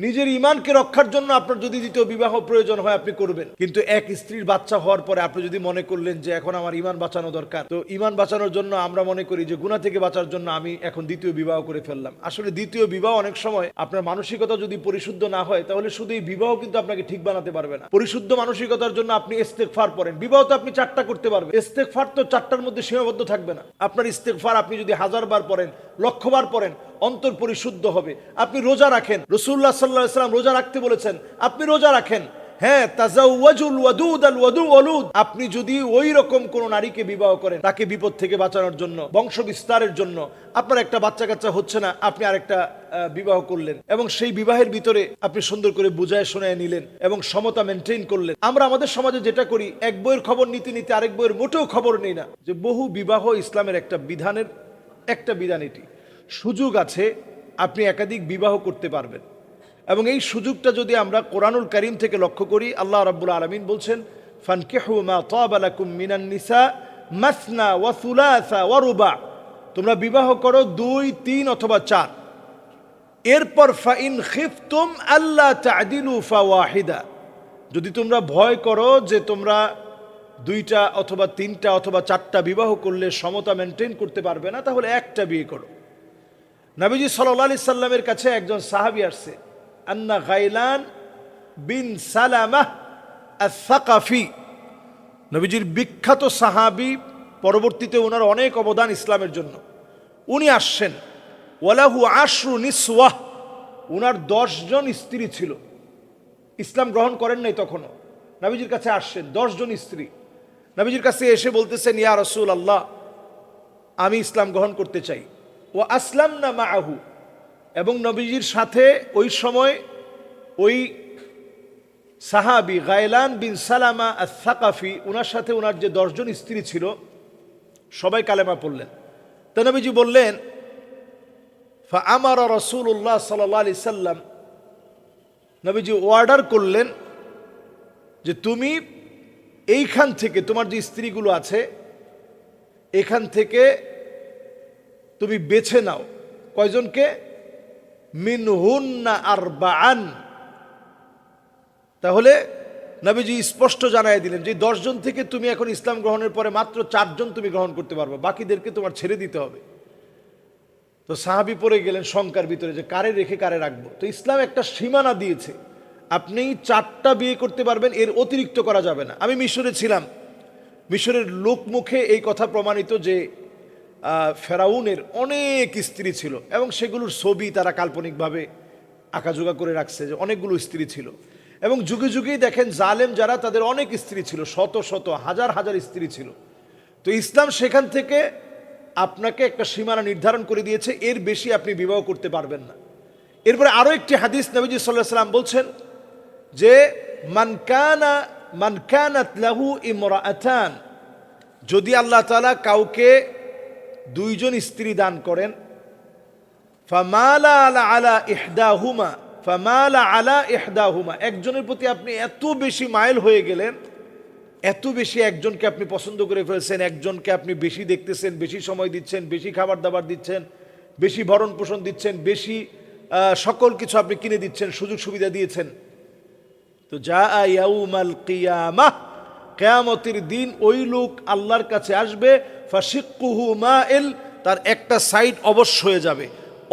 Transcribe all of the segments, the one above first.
নিজের ঈমানকে রক্ষার জন্য আপনার যদি দ্বিতীয় বিবাহ প্রয়োজন হয় আপনি করবেন, কিন্তু এক স্ত্রীর বাচ্চা হওয়ার পরে আপনি যদি মনে করলেন যে এখন আমার ঈমান বাঁচানো দরকার, তো ঈমান বাঁচানোর জন্য আমরা মনে করি যে গুনাহ থেকে বাঁচার জন্য আমি এখন দ্বিতীয় বিবাহ করে ফেললাম। আসলে দ্বিতীয় বিবাহ অনেক সময় আপনার মানসিকতা যদি পরিশুদ্ধ না হয় তাহলে শুধু এই বিবাহ কিন্তু আপনাকে ঠিক বানাতে পারবে না। পরিশুদ্ধ মানসিকতার জন্য আপনি ইস্তেগফার পড়েন। বিবাহ তো আপনি 4টা করতে পারবেন, ইস্তেগফার তো 4টার মধ্যে সীমাবদ্ধ থাকবে না। আপনার ইস্তেগফার আপনি যদি 1000 বার পড়েন, লক্ষবার পড়েন, অন্তর পরিশুদ্ধ হবে। আপনি রোজা রাখেন, রাসূলুল্লাহ সাল্লাল্লাহু আলাইহি ওয়াসাল্লাম রোজা রাখতে বলেছেন, আপনি রোজা রাখেন। হ্যাঁ, তাজাওয়াজুল ওয়াদুদ আল ওয়ালুদ, আপনি যদি ওই রকম কোন নারীকে বিবাহ করেন তাকে বিপদ থেকে বাঁচানোর জন্য, বংশ বিস্তারের জন্য, আপনার একটা বাচ্চা কাচ্চা হচ্ছে না, আপনি আরেকটা বিবাহ করলেন এবং সেই বিবাহের ভিতরে আপনি সুন্দর করে বুঝায় শোনায় নিলেন এবং সমতা মেনটেন করলেন। আমরা আমাদের সমাজে যেটা করি, এক বইয়ের খবর নিতে নিতে আরেক বইয়ের মোটেও খবর নেই না, যে বহু বিবাহ ইসলামের একটা বিধান এটি সুযোগ আছে, আপনি একাধিক বিবাহ করতে পারবেন। এবং এই সুযোগটা যদি আমরা কোরআনুল কারীম থেকে লক্ষ্য করি, আল্লাহ রাব্বুল আলামিন বলছেন, ফানকিহু মা তাবা লাকুম মিনান নিসা মাসনা ওয়া সুলাসা ওয়া রুবা, তোমরা বিবাহ করো 2, 3 অথবা 4। এরপর ফাইন খিফতুম আল্লা তা'দিলু ফাওয়াহিদা, যদি তোমরা ভয় করো যে তোমরা 2টা অথবা 3টা অথবা 4টা বিবাহ করলে সমতা মেনটেন করতে পারবে না, তাহলে একটা বিয়ে করো। নবীজি সাল্লাল্লাহু আলাইহি সাল্লামের কাছে একজন সাহাবী আসছে, আন্না গাইলান বিন সালামাহ আস-সাকাফি, নবীজির বিখ্যাত সাহাবী, পরবর্তীতে ওনার অনেক অবদান ইসলামের জন্য। উনি আসছেন, ওয়ালাহু আশরু নিসওয়াহ, উনার 10 জন স্ত্রী ছিল, ইসলাম গ্রহণ করেন নাই তখনও। নবীজির কাছে আসছেন, 10 জন স্ত্রী। নবীজির কাছে এসে বলতেছেন, ইয়া রাসূলুল্লাহ, আমি ইসলাম গ্রহণ করতে চাই। ও আসলামনা মাআহু, এবং নবীজির সাথে ওই সময় ওই সাহাবী গায়লান বিন সালামা আস-সাকাফি, ওনার সাথে ওনার যে 10 জন স্ত্রী ছিল সবাই কালেমা পড়লেন। তো নবীজি বললেন, ফাআমারা রাসূলুল্লাহ সাল্লাল্লাহু আলাইহি সাল্লাম, নবীজি অর্ডার করলেন যে তুমি এইখান থেকে, তোমার যে স্ত্রীগুলো আছে এখান থেকে তুমি বেছে নাও। কয়জনকে? মিনহুন্না আরবাআন। তাহলে নবীজি স্পষ্ট জানাই দিলেন যে 10 জন থেকে তুমি এখন ইসলাম গ্রহণের পরে মাত্র 4 জন তুমি গ্রহণ করতে পারবে, বাকিদেরকে তোমার ছেড়ে দিতে হবে। তো সাহাবী পড়ে গেলেন শঙ্কার ভিতরে যে কারে রেখে কারে রাখবো। তো ইসলাম একটা সীমানা দিয়েছে, আপনি 4টা বিয়ে করতে পারবেন, এর অতিরিক্ত করা যাবে না। আমি মিশরে ছিলাম, মিশরের লোকমুখে এই কথা প্রমাণিত যে ফেরাউনের অনেক স্ত্রী ছিল এবং সেগুলোর ছবি তারা কাল্পনিকভাবে আঁকাজোগা করে রাখছে, যে অনেকগুলো স্ত্রী ছিল। এবং যুগে যুগেই দেখেন জালেম যারা, তাদের অনেক স্ত্রী ছিল, শত শত হাজার হাজার স্ত্রী ছিল। তো ইসলাম সেখান থেকে আপনাকে একটা সীমানা নির্ধারণ করে দিয়েছে, এর বেশি আপনি বিবাহ করতে পারবেন না। এরপরে আরও একটি হাদিস নবীজি সাল্লাল্লাহু আলাইহি সাল্লাম বলছেন যে মান কানাত লাহু ইমরাআতান, যদি আল্লাহ তাআলা কাউকে 2 জন স্ত্রী দান করেন, ফামালা আলা ইহদাহুমা, একজনের প্রতি আপনি এত বেশি মাইল হয়ে গেলেন, এত বেশি একজনকে আপনি পছন্দ করে ফেলছেন, একজনকে আপনি বেশি দেখতেছেন, বেশি সময় দিচ্ছেন, বেশি খাবার দাবার দিচ্ছেন, বেশি ভরণ পোষণ দিচ্ছেন, বেশি সকল কিছু আপনি কিনে দিচ্ছেন, সুযোগ সুবিধা দিয়েছেন, তো যা ইয়াউমাল কিয়ামাহ, কিয়ামতের দিন ওই লোক আল্লাহর কাছে আসবে, ফাশিক্কুহু মাইল, তার একটা সাইড অবশ হয়ে যাবে,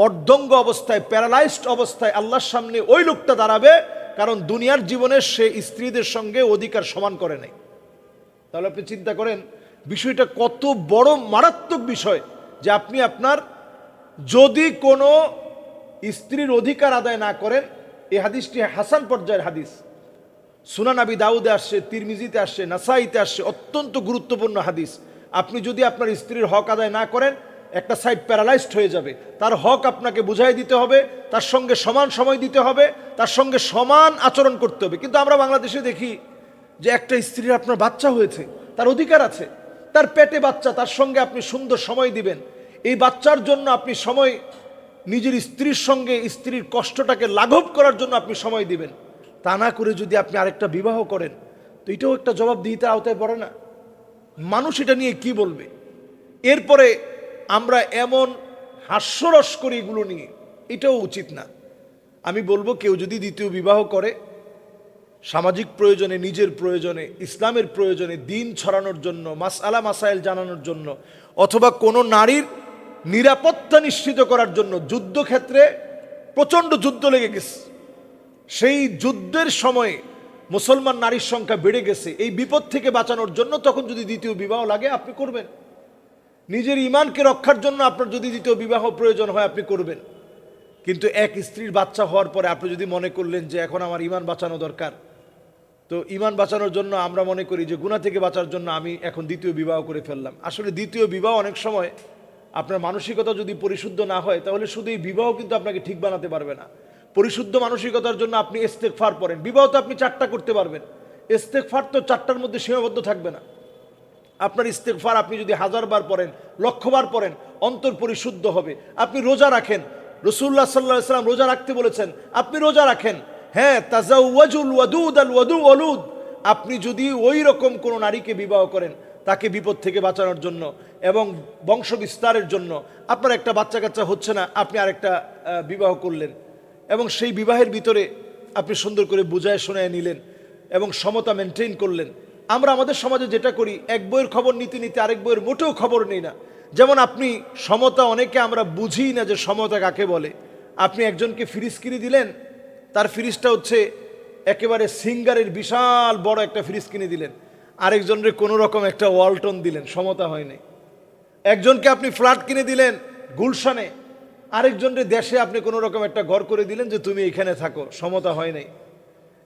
অর্ধঙ্গ অবস্থায়, প্যারালাইজড অবস্থায় আল্লাহর সামনে ওই লোকটা দাঁড়াবে, কারণ দুনিয়ার জীবনে সে স্ত্রীদের সঙ্গে অধিকার সমান করে নাই। তাহলে আপনি চিন্তা করেন বিষয়টা কত বড় মারাত্মক বিষয়, যে আপনি আপনার যদি কোনো স্ত্রীর অধিকার আদায় না করেন। এই হাদিসটি হাসান পর্যায়ের হাদিস, সুনান আবি দাউদে আসছে, তিরমিজিতে আসছে, নাসাইতে আসছে, অত্যন্ত গুরুত্বপূর্ণ হাদিস। আপনি যদি আপনার স্ত্রীর হক আদায় না করেন, একটা সাইড প্যারালাইজড হয়ে যাবে, তার হক আপনাকে বুঝাই দিতে হবে, তার সঙ্গে সমান সময় দিতে হবে, তার সঙ্গে সমান আচরণ করতে হবে। কিন্তু আমরা বাংলাদেশে দেখি যে একটা স্ত্রীর আপনার বাচ্চা হয়েছে, তার অধিকার আছে, তার পেটে বাচ্চা, তার সঙ্গে আপনি সুন্দর সময় দিবেন, এই বাচ্চার জন্য আপনি সময়, নিজের স্ত্রীর সঙ্গে স্ত্রীর কষ্টটাকে লাঘব করার জন্য আপনি সময় দিবেন। তা না করে যদি আপনি আরেকটা বিবাহ করেন, তো এটাও একটা জবাবদিহিতার আওতায় পড়ে না? মানুষ এটা নিয়ে কি বলবে? এরপরে আমরা এমন হাস্যরস করি এগুলো নিয়ে, এটাও উচিত না। আমি বলবো কেউ যদি দ্বিতীয় বিবাহ করে সামাজিক প্রয়োজনে, নিজের প্রয়োজনে, ইসলামের প্রয়োজনে, দিন ছড়ানোর জন্য, মাসআলা মাসাইল জানানোর জন্য, অথবা কোনো নারীর নিরাপত্তা নিশ্চিত করার জন্য, যুদ্ধক্ষেত্রে প্রচণ্ড যুদ্ধ লেগে গেছে, সেই যুদ্ধের সময়ে মুসলমান নারীর সংখ্যা বেড়ে গেছে, এই বিপদ থেকে বাঁচানোর জন্য তখন যদি দ্বিতীয় বিবাহ লাগে আপনি করবেন। নিজের ঈমানকে রক্ষার জন্য আপনার যদি দ্বিতীয় বিবাহ প্রয়োজন হয় আপনি করবেন। কিন্তু এক স্ত্রীর বাচ্চা হওয়ার পরে আপনি যদি মনে করলেন যে এখন আমার ঈমান বাঁচানো দরকার, তো ঈমান বাঁচানোর জন্য আমরা মনে করি যে গুনাহ থেকে বাঁচার জন্য আমি এখন দ্বিতীয় বিবাহ করে ফেললাম। আসলে দ্বিতীয় বিবাহ অনেক সময় আপনার মানসিকতা যদি পরিশুদ্ধ না হয় তাহলে শুধু এই বিবাহ কিন্তু আপনাকে ঠিক বানাতে পারবে না। পরিশুদ্ধ মানসিকতার জন্য আপনি ইস্তেগফার পড়েন, বিবাহ তো আপনি 4টা করতে পারবেন, ইস্তেগফার তো 4টার মধ্যে সীমাবদ্ধ থাকবে না। আপনার ইস্তেগফার আপনি যদি 1000 বার পড়েন, লক্ষবার পড়েন, অন্তর পরিশুদ্ধ হবে। আপনি রোজা রাখেন, রাসূলুল্লাহ সাল্লাল্লাহু আলাইহি ওয়াসাল্লাম রোজা রাখতে বলেছেন, আপনি রোজা রাখেন। হ্যাঁ, তাজাওয়াজুল ওয়াদুদ আল ওয়ালুদ, আপনি যদি ওই রকম কোনো নারীকে বিবাহ করেন তাকে বিপদ থেকে বাঁচানোর জন্য এবং বংশ বিস্তারের জন্য, আপনার একটা বাচ্চা কাচ্চা হচ্ছে না, আপনি আরেকটা বিবাহ করলেন এবং সেই বিবাহের ভিতরে আপনি সুন্দর করে বুঝায় শোনায় নিলেন এবং সমতা মেনটেন করলেন। আমরা আমাদের সমাজে যেটা করি, এক বইয়ের খবর নিতে নিতে আরেক বইয়ের মোটেও খবর নেই না। যেমন আপনি সমতা, অনেকে আমরা বুঝি না যে সমতা কাকে বলে। আপনি একজনকে ফ্রিজ কিনে দিলেন, তার ফ্রিজটা হচ্ছে একেবারে সিঙ্গারের বিশাল বড় একটা ফ্রিজ কিনে দিলেন, আরেকজনের কোনো রকম একটা ওয়ালটন দিলেন, সমতা হয় নাই। একজনকে আপনি ফ্ল্যাট কিনে দিলেন গুলশানে, আরেকজনের দেশে আপনি কোনো রকম একটা ঘর করে দিলেন যে তুমি এখানে থাকো, সমতা হয় নাই।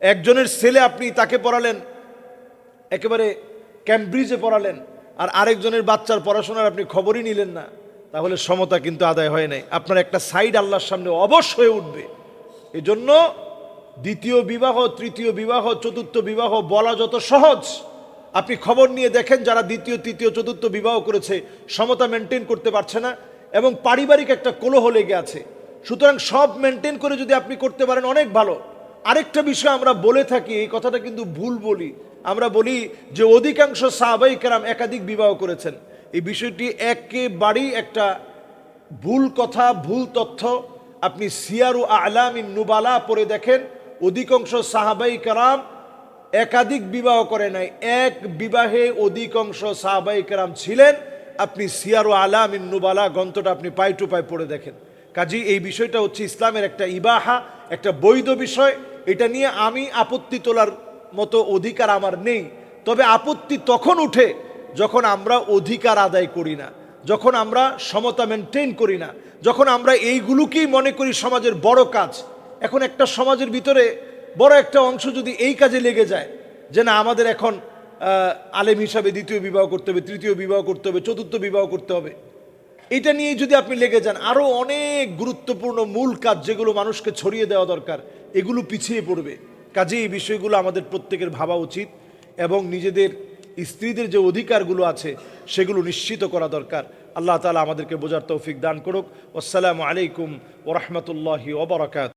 একজনের ছেলে আপনি তাকে পড়ালেন একেবারে ক্যামব্রিজে পড়ালেন, আর আরেকজনের বাচ্চার পড়াশোনার আপনি খবরই নিলেন না, তাহলে সমতা কিন্তু আদায় হয় নাই। আপনার একটা সাইড আল্লাহর সামনে অবশ্যই উঠবে। এজন্য দ্বিতীয় বিবাহ, তৃতীয় বিবাহ, চতুর্থ বিবাহ বলা যত সহজ, আপনি খবর নিয়ে দেখেন যারা দ্বিতীয়, তৃতীয়, চতুর্থ বিবাহ করেছে সমতা মেনটেন করতে পারছে না এবং পারিবারিক একটা কলহ লেগে আছে। সুতরাং সব মেনটেন করে যদি আপনি করতে পারেন অনেক ভালো। আরেকটা বিষয় আমরা বলে থাকি, এই কথাটা কিন্তু ভুল বলি, আমরা বলি যে অধিকাংশ সাহাবায়ে কেরাম একাধিক বিবাহ করেছেন। এই বিষয়টি একেবারেই একটা ভুল কথা, ভুল তথ্য। আপনি সিয়ারু আ'লামিন নুবালা পড়ে দেখেন, অধিকাংশ সাহাবায়ে কেরাম একাধিক বিবাহ করে নাই, এক বিবাহে অধিকাংশ সাহাবায়ে কেরাম ছিলেন। আপনি সিয়ারু আ'লামিন নুবালা গ্রন্থটা আপনি পাই টু পাই পড়ে দেখেন। কাজেই এই বিষয়টা হচ্ছে ইসলামের একটা ইবাহা, একটা বৈধ বিষয়। এটা নিয়ে আমি আপত্তি তোলার মতো অধিকার আমার নেই। তবে আপত্তি তখন উঠে যখন আমরা অধিকার আদায় করি না, যখন আমরা সমতা মেনটেন করি না, যখন আমরা এইগুলোকেই মনে করি সমাজের বড় কাজ। এখন একটা সমাজের ভিতরে বড় একটা অংশ যদি এই কাজে লেগে যায় যে না আমাদের এখন আলেম হিসাবে দ্বিতীয় বিবাহ করতে হবে, তৃতীয় বিবাহ করতে হবে, চতুর্থ বিবাহ করতে হবে, এটা নিয়ে যদি আপনি লেগে যান, আরও অনেক গুরুত্বপূর্ণ মূল কাজ যেগুলো মানুষকে ছড়িয়ে দেওয়া দরকার, এগুলো পিছিয়ে পড়বে। কাজেই এই বিষয়গুলো আমাদের প্রত্যেকের ভাবা উচিত এবং নিজেদের স্ত্রীদের যে অধিকারগুলো আছে সেগুলো নিশ্চিত করা দরকার। আল্লাহ তাআলা আমাদেরকে বোঝার তৌফিক দান করুক। আসসালামু আলাইকুম ওয়া রাহমাতুল্লাহি ওয়া বারাকাতুহু।